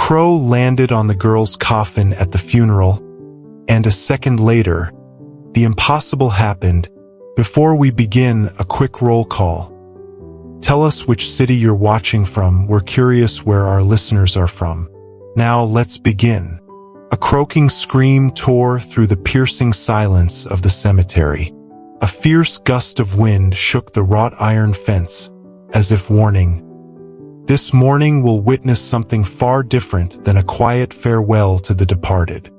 crow landed on the girl's coffin at the funeral, and a second later, the impossible happened. Before we begin, a quick roll call. Tell us which city you're watching from. We're curious where our listeners are from. Now let's begin. A croaking scream tore through the piercing silence of the cemetery. A fierce gust of wind shook the wrought iron fence, as if warning, "This morning we'll witness something far different than a quiet farewell to the departed."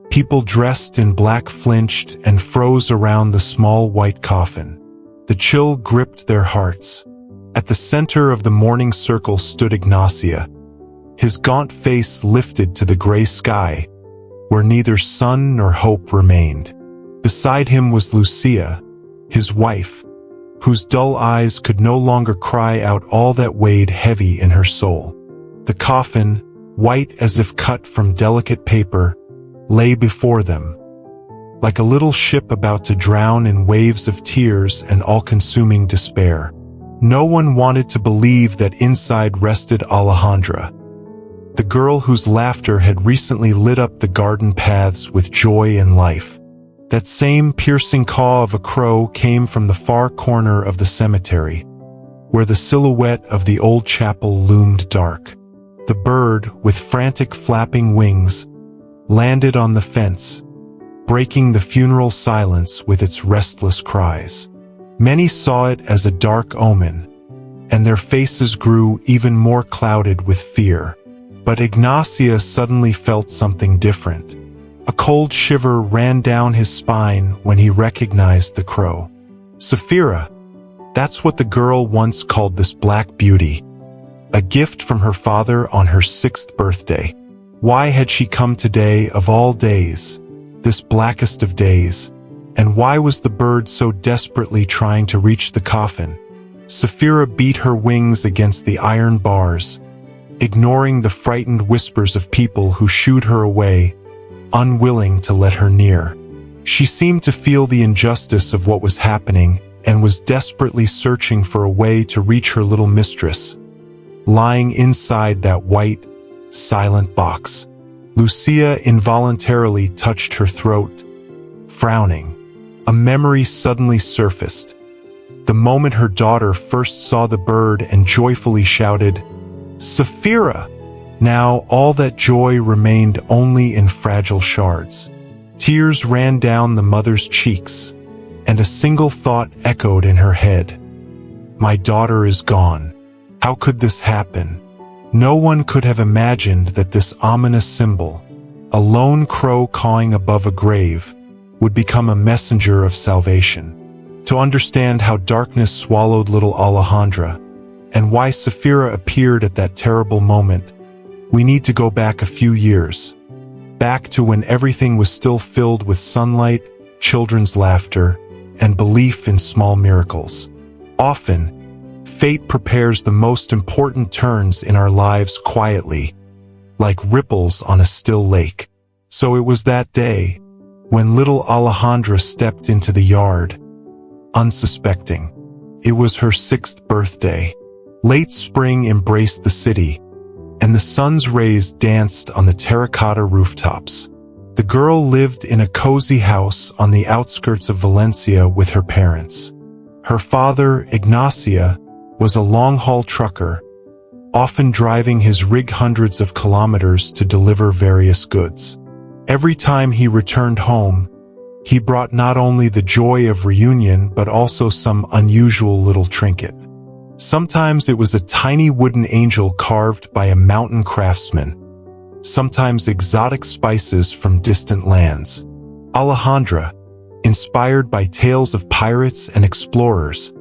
People dressed in black flinched and froze around the small white coffin. The chill gripped their hearts. At the center of the mourning circle stood Ignacia, his gaunt face lifted to the gray sky, where neither sun nor hope remained. Beside him was Lucia, his wife, whose dull eyes could no longer cry out all that weighed heavy in her soul. The coffin, white as if cut from delicate paper, lay before them, like a little ship about to drown in waves of tears and all-consuming despair. No one wanted to believe that inside rested Alejandra, the girl whose laughter had recently lit up the garden paths with joy and life. That same piercing caw of a crow came from the far corner of the cemetery, where the silhouette of the old chapel loomed dark. The bird, with frantic flapping wings, landed on the fence, breaking the funeral silence with its restless cries. Many saw it as a dark omen, and their faces grew even more clouded with fear. But Ignacia suddenly felt something different. A cold shiver ran down his spine when he recognized the crow. Safira, that's what the girl once called this black beauty, a gift from her father on her 6th birthday. Why had she come today of all days, this blackest of days? And why was the bird so desperately trying to reach the coffin? Safira beat her wings against the iron bars, ignoring the frightened whispers of people who shooed her away, unwilling to let her near. She seemed to feel the injustice of what was happening and was desperately searching for a way to reach her little mistress, lying inside that white, silent box. Lucia involuntarily touched her throat, frowning. A memory suddenly surfaced. The moment her daughter first saw the bird and joyfully shouted, "Safira!" Now all that joy remained only in fragile shards. Tears ran down the mother's cheeks, and a single thought echoed in her head. My daughter is gone. How could this happen? No one could have imagined that this ominous symbol, a lone crow cawing above a grave, would become a messenger of salvation. To understand how darkness swallowed little Alejandra, and why Safira appeared at that terrible moment, we need to go back a few years, back to when everything was still filled with sunlight, children's laughter, and belief in small miracles. Often, fate prepares the most important turns in our lives quietly, like ripples on a still lake. So it was that day, when little Alejandra stepped into the yard, unsuspecting. It was her 6th birthday. Late spring embraced the city, and the sun's rays danced on the terracotta rooftops. The girl lived in a cozy house on the outskirts of Valencia with her parents. Her father, Ignacia, was a long-haul trucker, often driving his rig hundreds of kilometers to deliver various goods. Every time he returned home, he brought not only the joy of reunion but also some unusual little trinket. Sometimes it was a tiny wooden angel carved by a mountain craftsman, sometimes exotic spices from distant lands. Alejandra, inspired by tales of pirates and explorers,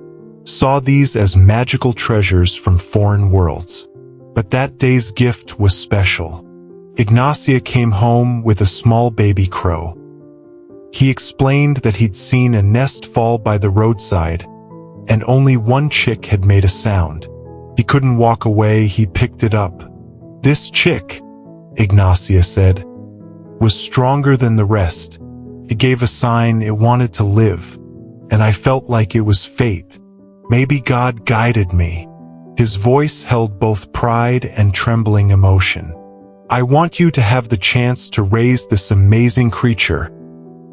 saw these as magical treasures from foreign worlds. But that day's gift was special. Ignacia came home with a small baby crow. He explained that he'd seen a nest fall by the roadside, and only one chick had made a sound. He couldn't walk away, he picked it up. This chick, Ignacia said, was stronger than the rest. It gave a sign it wanted to live, and I felt like it was fate. Maybe God guided me. His voice held both pride and trembling emotion. I want you to have the chance to raise this amazing creature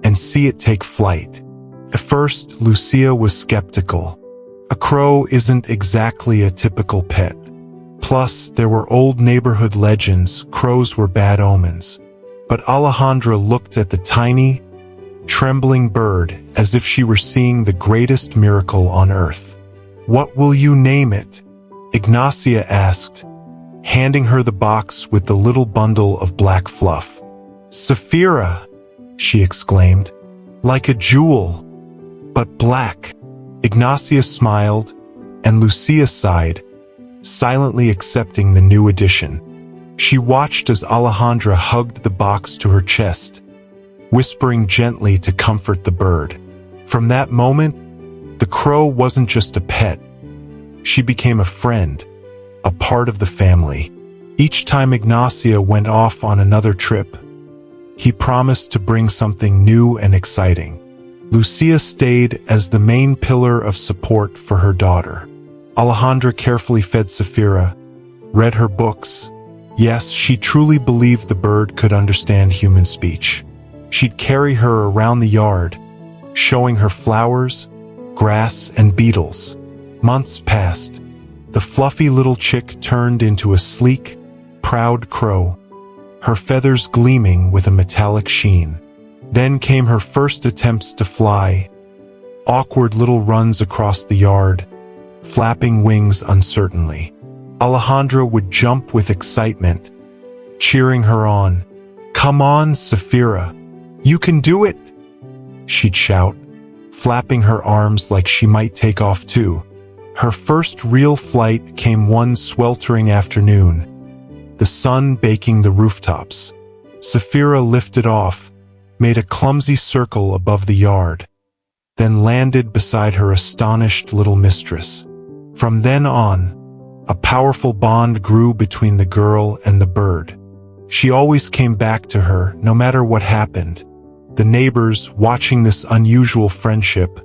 and see it take flight." At first, Lucia was skeptical. A crow isn't exactly a typical pet. Plus, there were old neighborhood legends crows were bad omens. But Alejandra looked at the tiny, trembling bird as if she were seeing the greatest miracle on earth. "What will you name it?" Ignacia asked, handing her the box with the little bundle of black fluff. "Saphira," she exclaimed, "like a jewel, but black." Ignacia smiled, and Lucia sighed, silently accepting the new addition. She watched as Alejandra hugged the box to her chest, whispering gently to comfort the bird. From that moment, the crow wasn't just a pet. She became a friend, a part of the family. Each time Ignacia went off on another trip, he promised to bring something new and exciting. Lucia stayed as the main pillar of support for her daughter. Alejandra carefully fed Saphira, read her books. Yes, she truly believed the bird could understand human speech. She'd carry her around the yard, showing her flowers, grass, and beetles. Months passed. The fluffy little chick turned into a sleek, proud crow, her feathers gleaming with a metallic sheen. Then came her first attempts to fly, awkward little runs across the yard, flapping wings uncertainly. Alejandra would jump with excitement, cheering her on. "Come on, Saphira, you can do it!" she'd shout, flapping her arms like she might take off too. Her first real flight came one sweltering afternoon, the sun baking the rooftops. Saphira lifted off, made a clumsy circle above the yard, then landed beside her astonished little mistress. From then on, a powerful bond grew between the girl and the bird. She always came back to her, no matter what happened. The neighbors, watching this unusual friendship,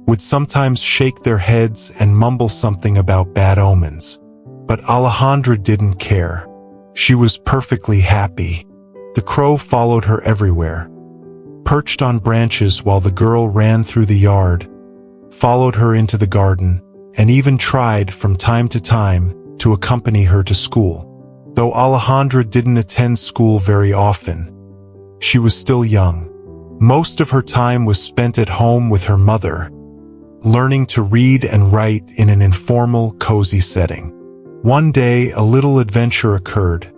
would sometimes shake their heads and mumble something about bad omens. But Alejandra didn't care. She was perfectly happy. The crow followed her everywhere, perched on branches while the girl ran through the yard, followed her into the garden, and even tried from time to time to accompany her to school. Though Alejandra didn't attend school very often, she was still young. Most of her time was spent at home with her mother, learning to read and write in an informal, cozy setting. One day, a little adventure occurred,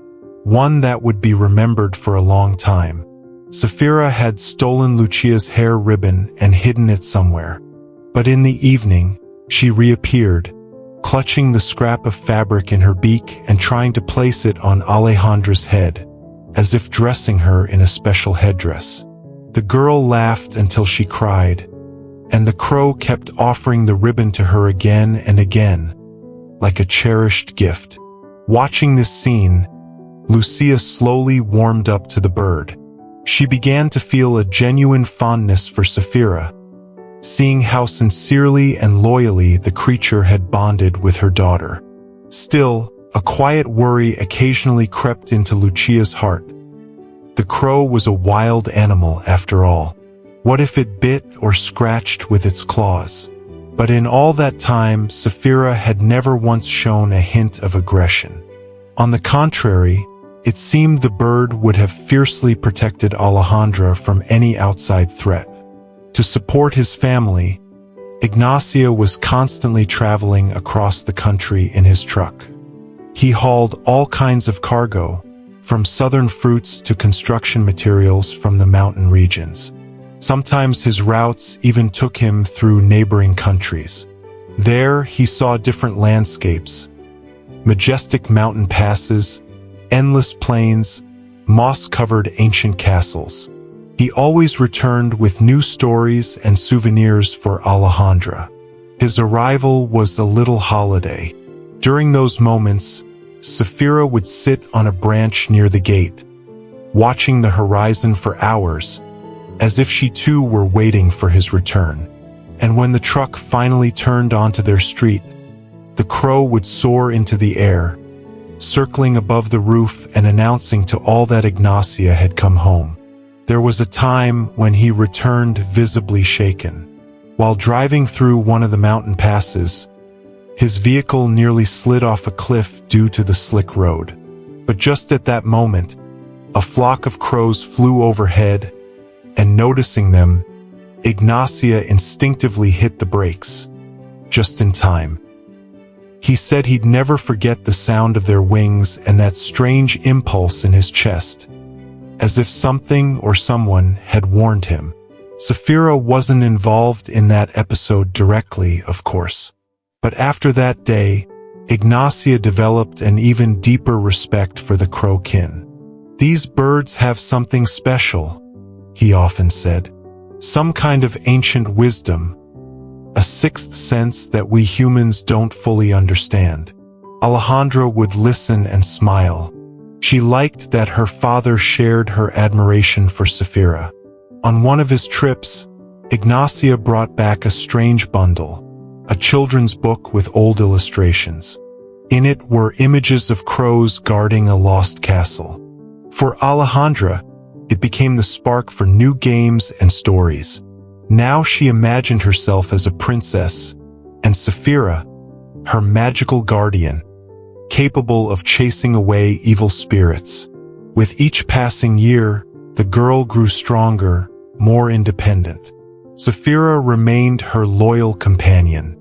one that would be remembered for a long time. Saphira had stolen Lucia's hair ribbon and hidden it somewhere. But in the evening, she reappeared, clutching the scrap of fabric in her beak and trying to place it on Alejandra's head, as if dressing her in a special headdress. The girl laughed until she cried, and the crow kept offering the ribbon to her again and again, like a cherished gift. Watching this scene, Lucia slowly warmed up to the bird. She began to feel a genuine fondness for Saphira, seeing how sincerely and loyally the creature had bonded with her daughter. Still, a quiet worry occasionally crept into Lucia's heart. The crow was a wild animal after all. What if it bit or scratched with its claws? But in all that time, Saphira had never once shown a hint of aggression. On the contrary, it seemed the bird would have fiercely protected Alejandra from any outside threat. To support his family, Ignacio was constantly traveling across the country in his truck. He hauled all kinds of cargo, from southern fruits to construction materials from the mountain regions. Sometimes his routes even took him through neighboring countries. There, he saw different landscapes, majestic mountain passes, endless plains, moss-covered ancient castles. He always returned with new stories and souvenirs for Alejandra. His arrival was a little holiday. During those moments, Saphira would sit on a branch near the gate, watching the horizon for hours, as if she too were waiting for his return. And when the truck finally turned onto their street, the crow would soar into the air, circling above the roof and announcing to all that Ignacia had come home. There was a time when he returned visibly shaken. While driving through one of the mountain passes, his vehicle nearly slid off a cliff due to the slick road. But just at that moment, a flock of crows flew overhead, and noticing them, Ignacia instinctively hit the brakes, just in time. He said he'd never forget the sound of their wings and that strange impulse in his chest, as if something or someone had warned him. Safira wasn't involved in that episode directly, of course. But after that day, Ignacia developed an even deeper respect for the crow kin. "These birds have something special," he often said. "Some kind of ancient wisdom, a sixth sense that we humans don't fully understand." Alejandra would listen and smile. She liked that her father shared her admiration for Safira. On one of his trips, Ignacia brought back a strange bundle, a children's book with old illustrations. In it were images of crows guarding a lost castle. For Alejandra, it became the spark for new games and stories. Now she imagined herself as a princess, and Safira, her magical guardian, capable of chasing away evil spirits. With each passing year, the girl grew stronger, more independent. Safira remained her loyal companion,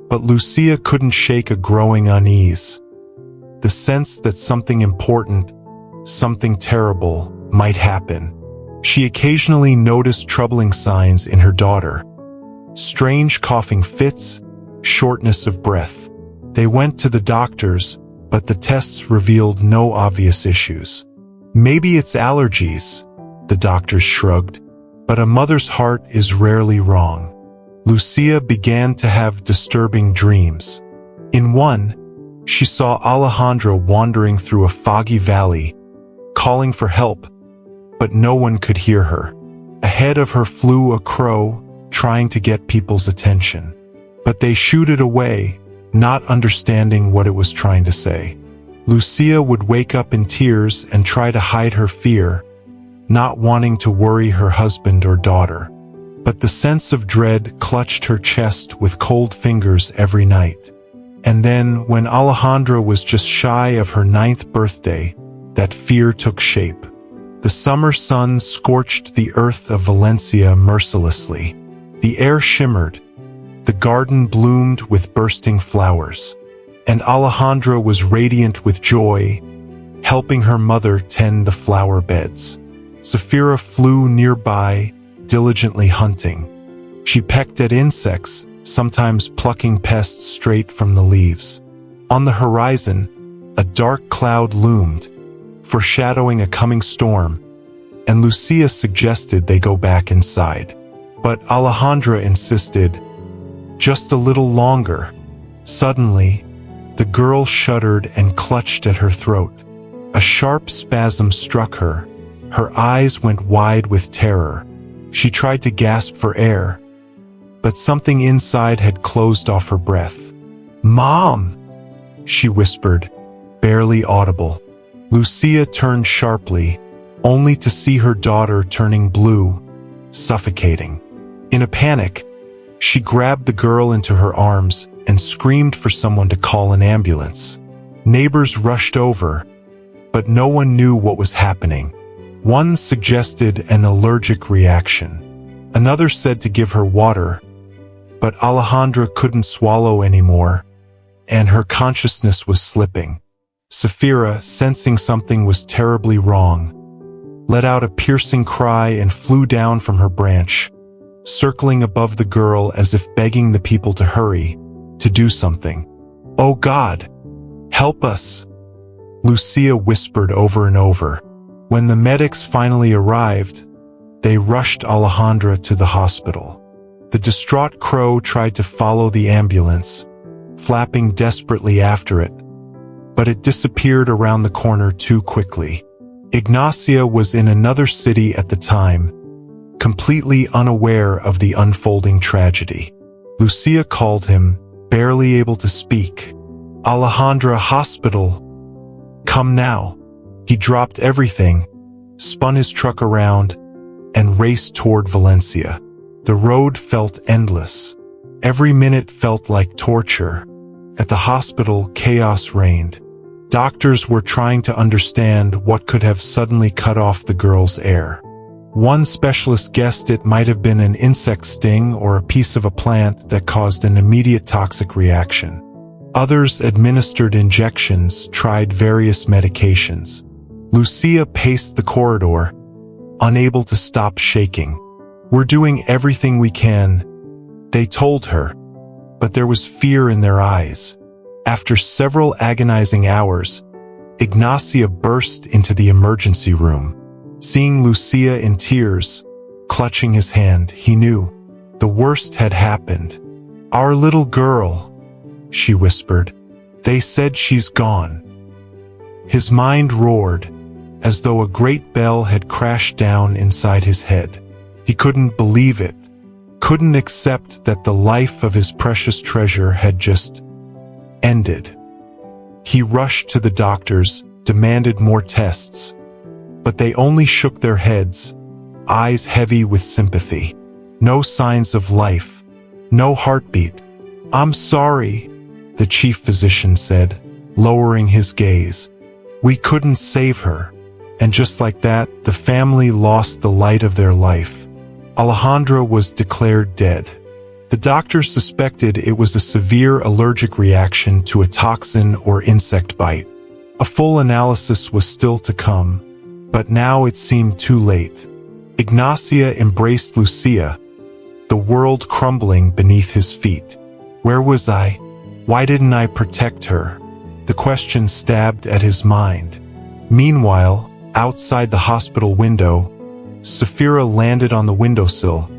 but Lucia couldn't shake a growing unease. The sense that something important, something terrible, might happen. She occasionally noticed troubling signs in her daughter. Strange coughing fits, shortness of breath. They went to the doctors, but the tests revealed no obvious issues. "Maybe it's allergies," the doctors shrugged. But a mother's heart is rarely wrong. Lucia began to have disturbing dreams. In one, she saw Alejandra wandering through a foggy valley, calling for help, but no one could hear her. Ahead of her flew a crow, trying to get people's attention. But they shooed it away, not understanding what it was trying to say. Lucia would wake up in tears and try to hide her fear, not wanting to worry her husband or daughter. But the sense of dread clutched her chest with cold fingers every night. And then, when Alejandra was just shy of her 9th birthday, that fear took shape. The summer sun scorched the earth of Valencia mercilessly. The air shimmered, the garden bloomed with bursting flowers, and Alejandra was radiant with joy, helping her mother tend the flower beds. Safira flew nearby, diligently hunting. She pecked at insects, sometimes plucking pests straight from the leaves. On the horizon, a dark cloud loomed, foreshadowing a coming storm, and Lucia suggested they go back inside. But Alejandra insisted, "Just a little longer." Suddenly, the girl shuddered and clutched at her throat. A sharp spasm struck her. Her eyes went wide with terror. She tried to gasp for air, but something inside had closed off her breath. "Mom!" she whispered, barely audible. Lucia turned sharply, only to see her daughter turning blue, suffocating. In a panic, she grabbed the girl into her arms and screamed for someone to call an ambulance. Neighbors rushed over, but no one knew what was happening. One suggested an allergic reaction. Another said to give her water, but Alejandra couldn't swallow anymore, and her consciousness was slipping. Safira, sensing something was terribly wrong, let out a piercing cry and flew down from her branch, circling above the girl as if begging the people to hurry, to do something. "Oh God, help us," Lucia whispered over and over. When the medics finally arrived, they rushed Alejandra to the hospital. The distraught crow tried to follow the ambulance, flapping desperately after it, but it disappeared around the corner too quickly. Ignacia was in another city at the time, completely unaware of the unfolding tragedy. Lucia called him, barely able to speak. "Alejandra, hospital!" Come now. He dropped everything, spun his truck around, and raced toward Valencia. The road felt endless. Every minute felt like torture. At the hospital, chaos reigned. Doctors were trying to understand what could have suddenly cut off the girl's air. One specialist guessed it might have been an insect sting or a piece of a plant that caused an immediate toxic reaction. Others administered injections, tried various medications. Lucia paced the corridor, unable to stop shaking. "We're doing everything we can," they told her, but there was fear in their eyes. After several agonizing hours, Ignacia burst into the emergency room. Seeing Lucia in tears, clutching his hand, he knew the worst had happened. "Our little girl," she whispered. "They said she's gone." His mind roared, as though a great bell had crashed down inside his head. He couldn't believe it, couldn't accept that the life of his precious treasure had just ended. He rushed to the doctors, demanded more tests, but they only shook their heads, eyes heavy with sympathy. No signs of life, no heartbeat. "I'm sorry," the chief physician said, lowering his gaze. "We couldn't save her." And just like that, the family lost the light of their life. Alejandra was declared dead. The doctors suspected it was a severe allergic reaction to a toxin or insect bite. A full analysis was still to come, but now it seemed too late. Ignacia embraced Lucia, the world crumbling beneath his feet. Where was I? Why didn't I protect her? The question stabbed at his mind. Meanwhile, outside the hospital window, Safira landed on the windowsill,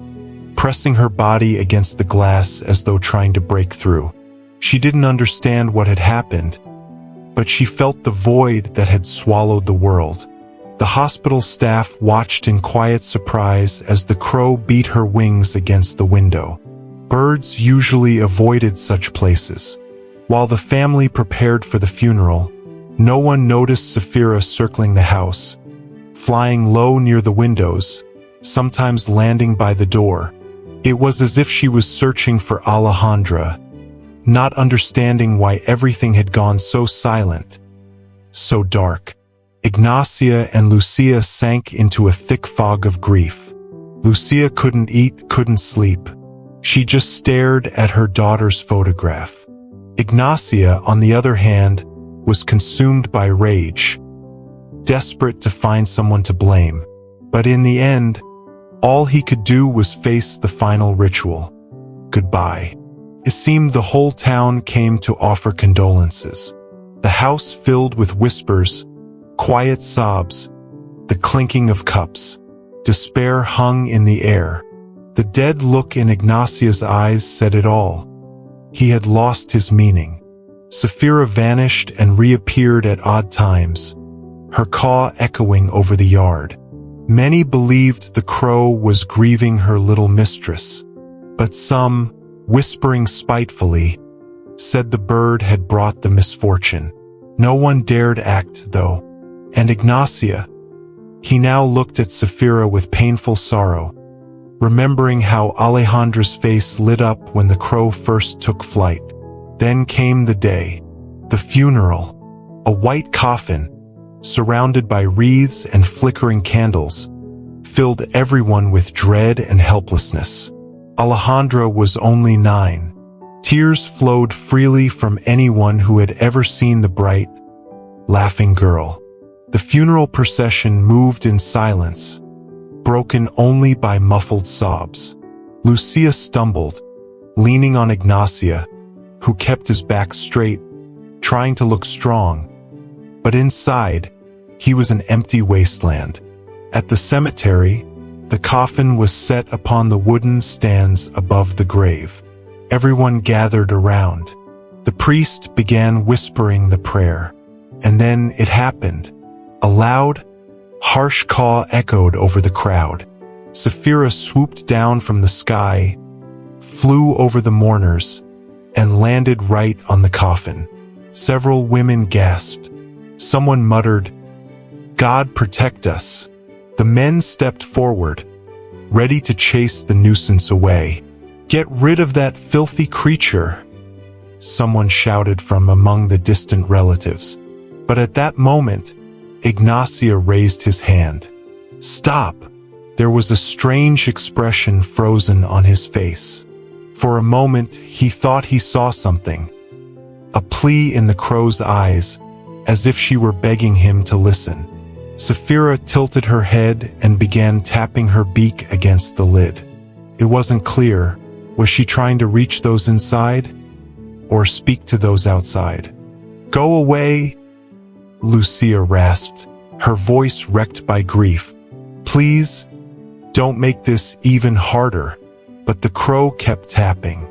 pressing her body against the glass as though trying to break through. She didn't understand what had happened, but she felt the void that had swallowed the world. The hospital staff watched in quiet surprise as the crow beat her wings against the window. Birds usually avoided such places. While the family prepared for the funeral, no one noticed Safira circling the house, flying low near the windows, sometimes landing by the door. It was as if she was searching for Alejandra, not understanding why everything had gone so silent, so dark. Ignacia and Lucia sank into a thick fog of grief. Lucia couldn't eat, couldn't sleep. She just stared at her daughter's photograph. Ignacia, on the other hand, was consumed by rage, desperate to find someone to blame. But in the end, all he could do was face the final ritual. Goodbye. It seemed the whole town came to offer condolences. The house filled with whispers, quiet sobs, the clinking of cups. Despair hung in the air. The dead look in Ignacia's eyes said it all. He had lost his meaning. Safira vanished and reappeared at odd times, her caw echoing over the yard. Many believed the crow was grieving her little mistress, but some, whispering spitefully, said the bird had brought the misfortune. No one dared act, though. And Ignacia, he now looked at Safira with painful sorrow, remembering how Alejandra's face lit up when the crow first took flight. Then came the day, the funeral. A white coffin, surrounded by wreaths and flickering candles, filled everyone with dread and helplessness. Alejandra was only 9. Tears flowed freely from anyone who had ever seen the bright, laughing girl. The funeral procession moved in silence, broken only by muffled sobs. Lucia stumbled, leaning on Ignacia, who kept his back straight, trying to look strong. But inside, he was an empty wasteland. At the cemetery, the coffin was set upon the wooden stands above the grave. Everyone gathered around. The priest began whispering the prayer. And then it happened. A loud, harsh caw echoed over the crowd. Safira swooped down from the sky, flew over the mourners, and landed right on the coffin. Several women gasped, Someone muttered, "God protect us." The men stepped forward, ready to chase the nuisance away. "Get rid of that filthy creature," someone shouted from among the distant relatives. But at that moment, Ignacio raised his hand. "Stop!" There was a strange expression frozen on his face. For a moment, he thought he saw something. A plea in the crow's eyes, as if she were begging him to listen. Sapphira tilted her head and began tapping her beak against the lid. It wasn't clear. Was she trying to reach those inside? Or speak to those outside? "Go away," Lucia rasped, her voice wrecked by grief. "Please, don't make this even harder." But the crow kept tapping.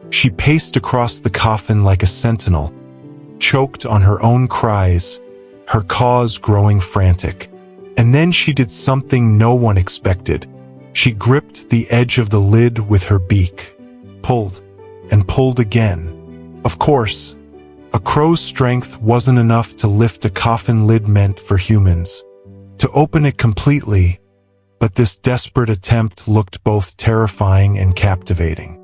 She paced across the coffin like a sentinel, choked on her own cries, her cause growing frantic. And then she did something no one expected. She gripped the edge of the lid with her beak, pulled, and pulled again. Of course, a crow's strength wasn't enough to lift a coffin lid meant for humans, to open it completely, but this desperate attempt looked both terrifying and captivating.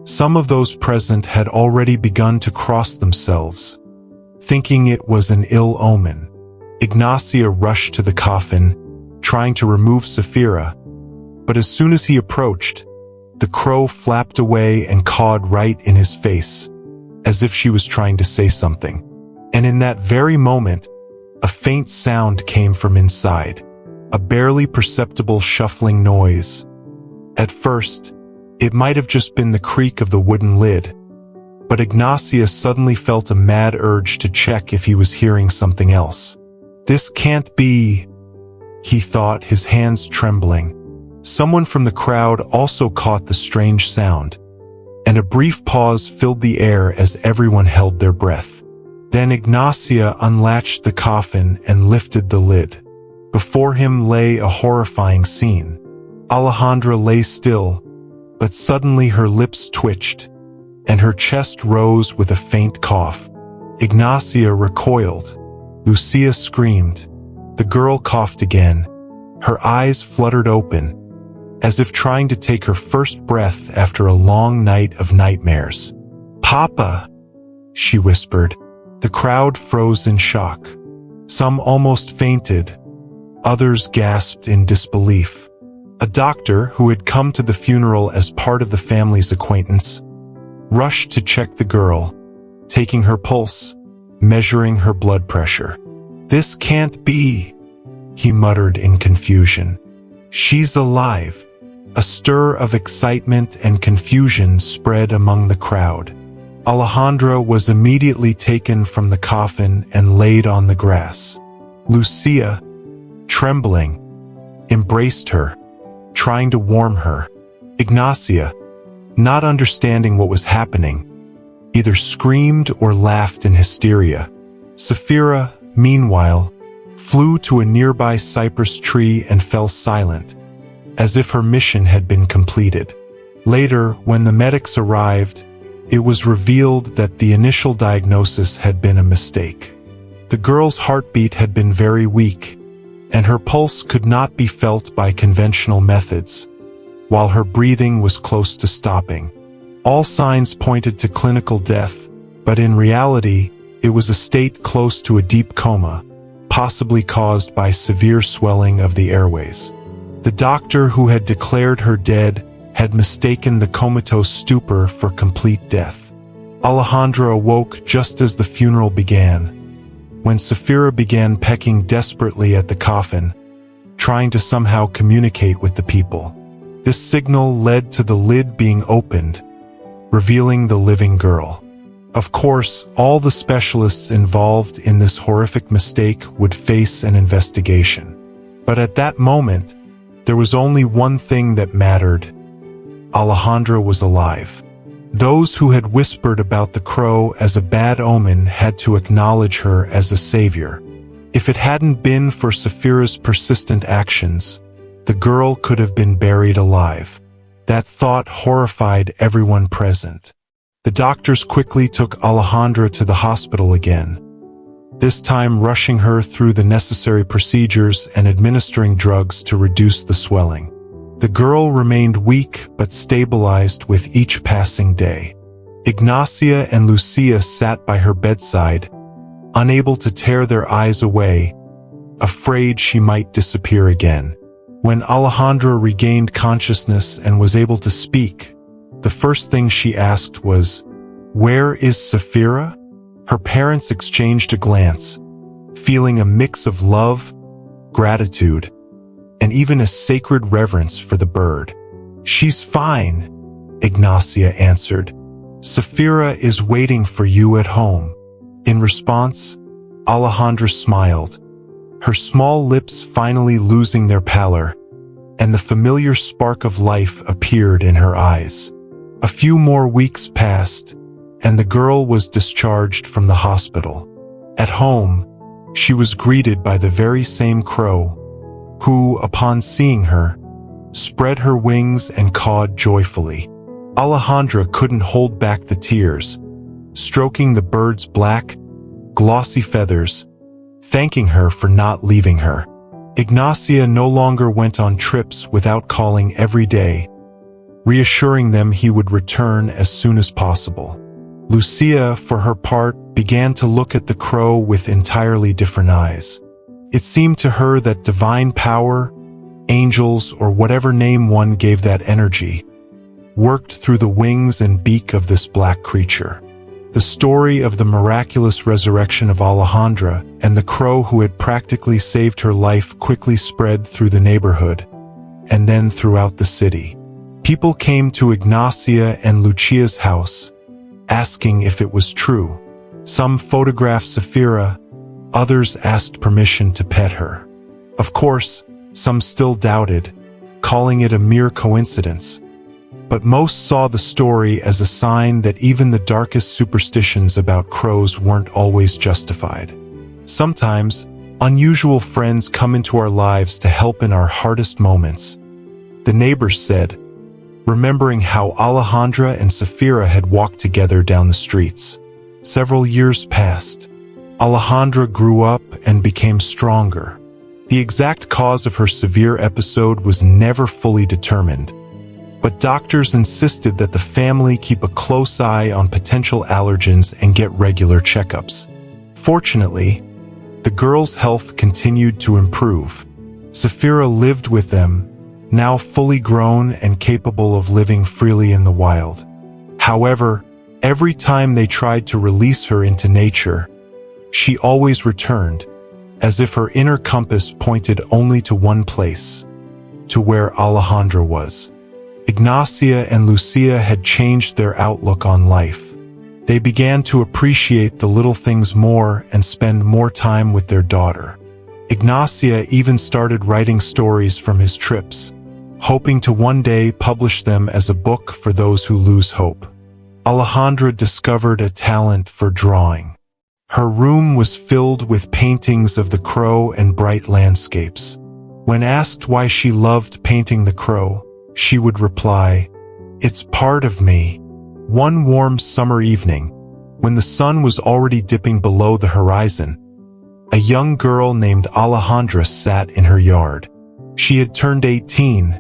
Some of those present had already begun to cross themselves, thinking it was an ill omen. Ignacio rushed to the coffin, trying to remove Sapphira, but as soon as he approached, the crow flapped away and cawed right in his face, as if she was trying to say something. And in that very moment, a faint sound came from inside, a barely perceptible shuffling noise. At first, it might have just been the creak of the wooden lid, but Ignacio suddenly felt a mad urge to check if he was hearing something else. "This can't be," he thought, his hands trembling. Someone from the crowd also caught the strange sound, and a brief pause filled the air as everyone held their breath. Then Ignacio unlatched the coffin and lifted the lid. Before him lay a horrifying scene. Alejandra lay still, but suddenly her lips twitched, and her chest rose with a faint cough. Ignacio recoiled. Lucia screamed. The girl coughed again. Her eyes fluttered open, as if trying to take her first breath after a long night of nightmares. "Papa," she whispered. The crowd froze in shock. Some almost fainted. Others gasped in disbelief. A doctor, who had come to the funeral as part of the family's acquaintance, rushed to check the girl, taking her pulse, measuring her blood pressure. "This can't be," he muttered in confusion. "She's alive." A stir of excitement and confusion spread among the crowd. Alejandra was immediately taken from the coffin and laid on the grass. Lucia, trembling, embraced her, trying to warm her. Ignacio, not understanding what was happening, either screamed or laughed in hysteria. Sapphira, meanwhile, flew to a nearby cypress tree and fell silent, as if her mission had been completed. Later, when the medics arrived, it was revealed that the initial diagnosis had been a mistake. The girl's heartbeat had been very weak, and her pulse could not be felt by conventional methods, while her breathing was close to stopping. All signs pointed to clinical death, but in reality, it was a state close to a deep coma, possibly caused by severe swelling of the airways. The doctor who had declared her dead had mistaken the comatose stupor for complete death. Alejandra awoke just as the funeral began, when Sapphira began pecking desperately at the coffin, trying to somehow communicate with the people. This signal led to the lid being opened, revealing the living girl. Of course, all the specialists involved in this horrific mistake would face an investigation. But at that moment, there was only one thing that mattered. Alejandra was alive. Those who had whispered about the crow as a bad omen had to acknowledge her as a savior. If it hadn't been for Sapphira's persistent actions, the girl could have been buried alive. That thought horrified everyone present. The doctors quickly took Alejandra to the hospital again. this time rushing her through the necessary procedures and administering drugs to reduce the swelling. The girl remained weak but stabilized with each passing day. Ignacia and Lucia sat by her bedside, unable to tear their eyes away, afraid she might disappear again. When Alejandra regained consciousness and was able to speak, the first thing she asked was, "Where is Safira?" Her parents exchanged a glance, feeling a mix of love, gratitude, and even a sacred reverence for the bird. "She's fine," Ignacia answered. "Safira is waiting for you at home." In response, Alejandra smiled, her small lips finally losing their pallor, and the familiar spark of life appeared in her eyes. A few more weeks passed, and the girl was discharged from the hospital. At home, she was greeted by the very same crow, who, upon seeing her, spread her wings and cawed joyfully. Alejandra couldn't hold back the tears, stroking the bird's black, glossy feathers, thanking her for not leaving her. Ignacia no longer went on trips without calling every day, reassuring them he would return as soon as possible. Lucia, for her part, began to look at the crow with entirely different eyes. It seemed to her that divine power, angels, or whatever name one gave that energy, worked through the wings and beak of this black creature. The story of the miraculous resurrection of Alejandra and the crow who had practically saved her life quickly spread through the neighborhood, and then throughout the city. People came to Ignacia and Lucia's house, asking if it was true. Some photographed Safira, others asked permission to pet her. Of course, some still doubted, calling it a mere coincidence. But most saw the story as a sign that even the darkest superstitions about crows weren't always justified. Sometimes, unusual friends come into our lives to help in our hardest moments, the neighbors said, remembering how Alejandra and Safira had walked together down the streets. Several years passed. Alejandra grew up and became stronger. The exact cause of her severe episode was never fully determined, but doctors insisted that the family keep a close eye on potential allergens and get regular checkups. Fortunately, the girl's health continued to improve. Safira lived with them, now fully grown and capable of living freely in the wild. However, every time they tried to release her into nature, she always returned, as if her inner compass pointed only to one place, to where Alejandra was. Ignacia and Lucia had changed their outlook on life. They began to appreciate the little things more and spend more time with their daughter. Ignacia even started writing stories from his trips, hoping to one day publish them as a book for those who lose hope. Alejandra discovered a talent for drawing. Her room was filled with paintings of the crow and bright landscapes. When asked why she loved painting the crow, she would reply, "It's part of me." One warm summer evening, when the sun was already dipping below the horizon, a young girl named Alejandra sat in her yard. She had turned 18,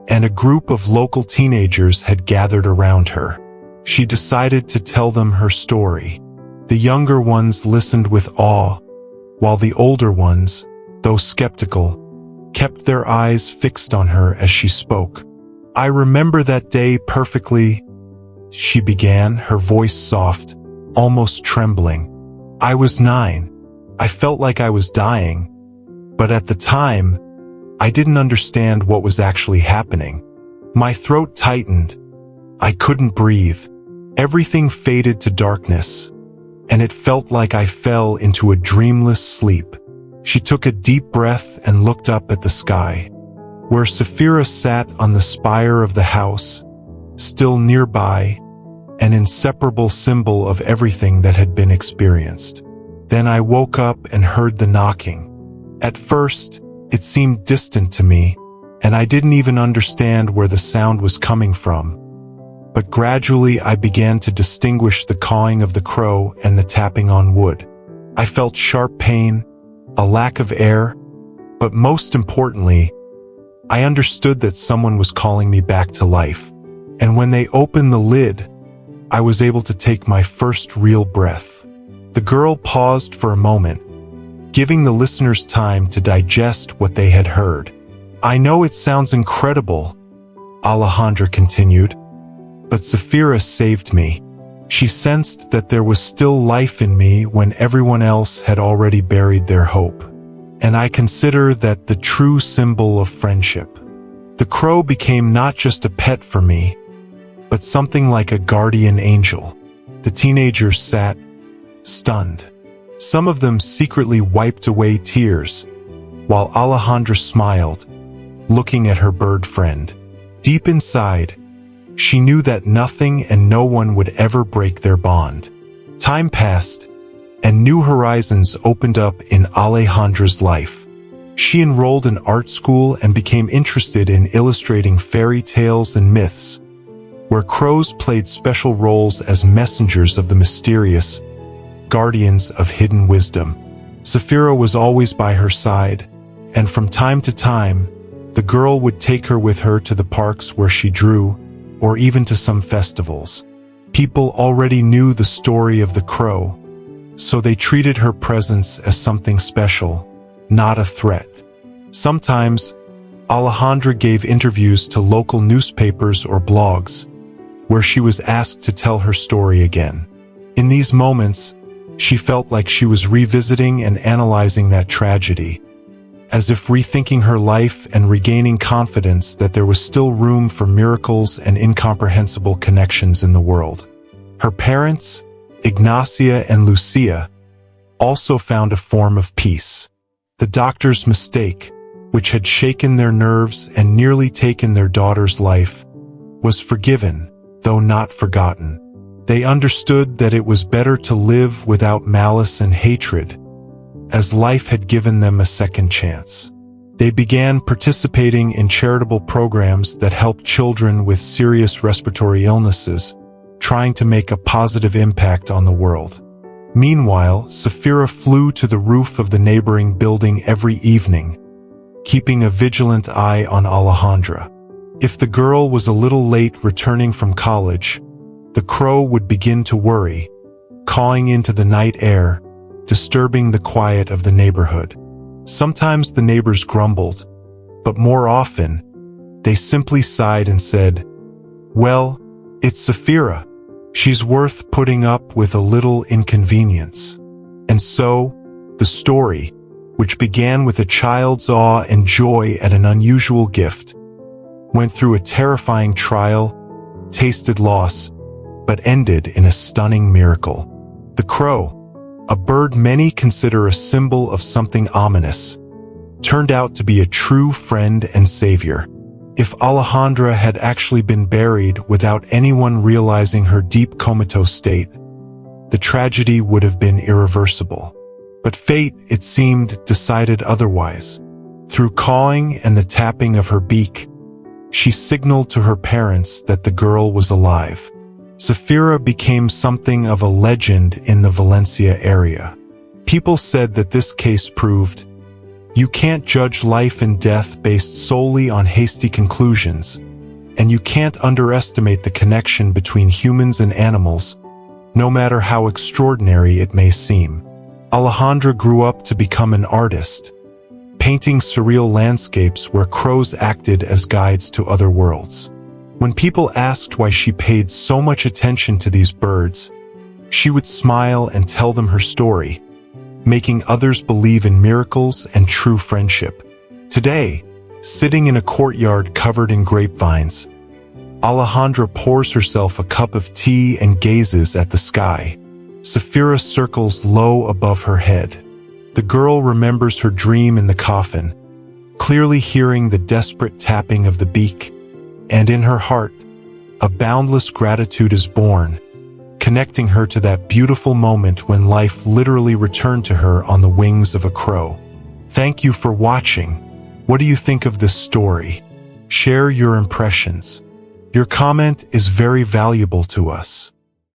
and a group of local teenagers had gathered around her. She decided to tell them her story. The younger ones listened with awe, while the older ones, though skeptical, kept their eyes fixed on her as she spoke. "I remember that day perfectly," she began, her voice soft, almost trembling. "I was 9. I felt like I was dying, but at the time, I didn't understand what was actually happening. My throat tightened. I couldn't breathe. Everything faded to darkness, and it felt like I fell into a dreamless sleep." She took a deep breath and looked up at the sky, where Safira sat on the spire of the house, still nearby, an inseparable symbol of everything that had been experienced. Then I woke up and heard the knocking. At first, it seemed distant to me, and I didn't even understand where the sound was coming from. But gradually I began to distinguish the cawing of the crow and the tapping on wood. I felt sharp pain, a lack of air, but most importantly, I understood that someone was calling me back to life. And when they opened the lid, I was able to take my first real breath. The girl paused for a moment, giving the listeners time to digest what they had heard. I know it sounds incredible, Alejandra continued, but Safira saved me. She sensed that there was still life in me when everyone else had already buried their hope. And I consider that the true symbol of friendship. The crow became not just a pet for me, but something like a guardian angel. The teenagers sat, stunned. Some of them secretly wiped away tears, while Alejandra smiled, looking at her bird friend. Deep inside, she knew that nothing and no one would ever break their bond. Time passed, and new horizons opened up in Alejandra's life. She enrolled in art school and became interested in illustrating fairy tales and myths, where crows played special roles as messengers of the mysterious, guardians of hidden wisdom. Safira was always by her side, and from time to time, the girl would take her with her to the parks where she drew, or even to some festivals. People already knew the story of the crow, so they treated her presence as something special, not a threat. Sometimes, Alejandra gave interviews to local newspapers or blogs, where she was asked to tell her story again. In these moments, she felt like she was revisiting and analyzing that tragedy, as if rethinking her life and regaining confidence that there was still room for miracles and incomprehensible connections in the world. Her parents, Ignacia and Lucia, also found a form of peace. The doctor's mistake, which had shaken their nerves and nearly taken their daughter's life, was forgiven, though not forgotten. They understood that it was better to live without malice and hatred, as life had given them a second chance. They began participating in charitable programs that helped children with serious respiratory illnesses, trying to make a positive impact on the world. Meanwhile, Safira flew to the roof of the neighboring building every evening, keeping a vigilant eye on Alejandra. If the girl was a little late returning from college, the crow would begin to worry, cawing into the night air, disturbing the quiet of the neighborhood. Sometimes the neighbors grumbled, but more often, they simply sighed and said, "Well, it's Safira. She's worth putting up with a little inconvenience." And so, the story, which began with a child's awe and joy at an unusual gift, went through a terrifying trial, tasted loss, but ended in a stunning miracle. The crow, a bird many consider a symbol of something ominous, turned out to be a true friend and savior. If Alejandra had actually been buried without anyone realizing her deep comatose state, the tragedy would have been irreversible. But fate, it seemed, decided otherwise. Through cawing and the tapping of her beak, she signaled to her parents that the girl was alive. Safira became something of a legend in the Valencia area. People said that this case proved, you can't judge life and death based solely on hasty conclusions, and you can't underestimate the connection between humans and animals, no matter how extraordinary it may seem. Alejandra grew up to become an artist, painting surreal landscapes where crows acted as guides to other worlds. When people asked why she paid so much attention to these birds, she would smile and tell them her story, making others believe in miracles and true friendship. Today, sitting in a courtyard covered in grapevines, Alejandra pours herself a cup of tea and gazes at the sky. Safira circles low above her head. The girl remembers her dream in the coffin, clearly hearing the desperate tapping of the beak, and in her heart, a boundless gratitude is born, connecting her to that beautiful moment when life literally returned to her on the wings of a crow. Thank you for watching. What do you think of this story? Share your impressions. Your comment is very valuable to us.